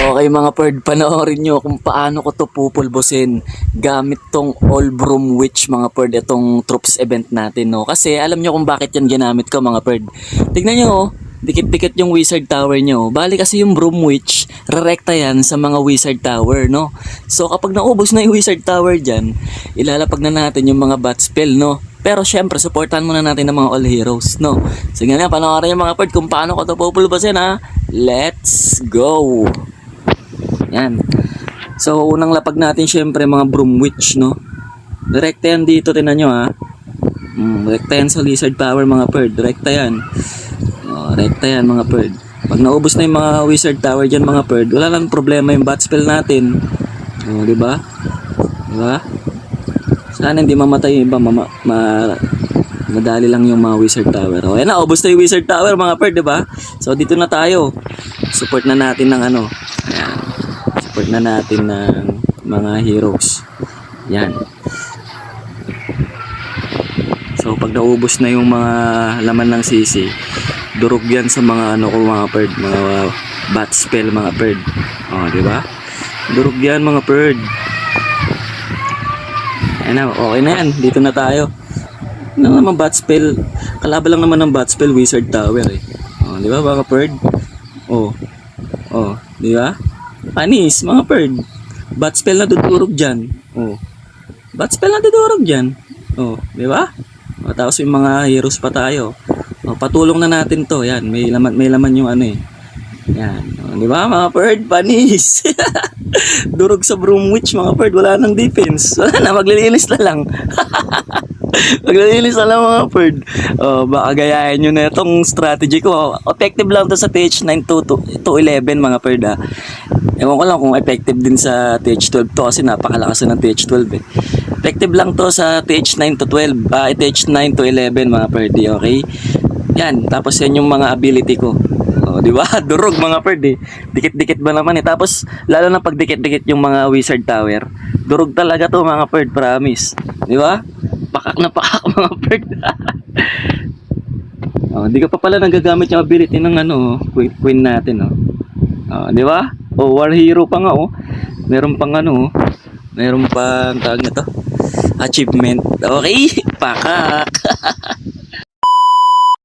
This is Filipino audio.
Okay mga perd, panoorin nyo kung paano ko to pupulbosin gamit tong All Broom Witch mga perd, itong troops event natin, no? Kasi alam nyo kung bakit yan ginamit ko mga perd. Tignan nyo, oh, dikit-dikit yung wizard tower nyo. Bali kasi yung Broom Witch, rerekta yan sa mga wizard tower, no? So kapag naubos na yung wizard tower dyan, ilalapag na natin yung mga bat spell, no? Pero syempre, supportan muna natin ng mga all heroes, no? Sige na, panoorin yung mga perd kung paano ko to pupulbosin, ha? Let's go! Yan. So, unang lapag natin syempre mga Broom Witch, no? Direkta yan dito, tinan nyo, ha? Direkta yan sa Lizard Power, mga perd. Direkta yan. Direkta yan, mga perd. Pag naubos na yung mga Wizard Tower dyan, mga perd, wala lang problema yung bat spell natin. Diba? Diba? Sana hindi mamatay yung iba, madali lang yung mga Wizard Tower. Ayan na, ubos na yung Wizard Tower, mga perd, diba? So, dito na tayo. Support na natin ng ano. Ayan. Support na natin ng mga heroes. Yan. So pag naubos na yung mga laman ng sisi, durog yan sa mga ano ko mga perd, mga bat spell mga perd. Di ba? Durog yan mga perd. Ayan na, okay na yan. Dito na tayo. Ano naman bat spell? Kalaban lang naman ng bat spell Wizard Tower eh. Di ba mga perd? Di ba? Panis, mga perd. Bat spell na dudurog dyan. Bat spell na dudurog dyan. Di ba? Tapos yung mga heroes pa tayo. Patulong na natin to. Yan, may laman yung ano eh. Yan. Di ba, mga perd? Panis. Durog sa Broom Witch, mga perd. Wala nang defense. Wala na, maglilinis na lang. Maglilinis na lang, mga perd. Baka gayahin nyo na itong strategy ko. Effective lang to sa TH9 to 11, mga perd, ha. Ewan ko lang kung effective din sa TH12 to kasi napakalakas ng TH12 eh. Effective lang to sa TH9 to 12, TH9 to 11 mga perdi, okay? Yan, tapos yan yung mga ability ko. Di ba? Durog mga perdi. Dikit-dikit ba naman eh. Tapos lalo na pag dikit-dikit yung mga Wizard Tower. Durog talaga to mga perd, promise. Di ba? Pakak na pakak mga perd. Hindi ka pa pala nagagamit yung ability ng ano, queen natin, di ba? War hero pa nga, meron pang ano, meron pang tawag na to, achievement. Okay, pakak.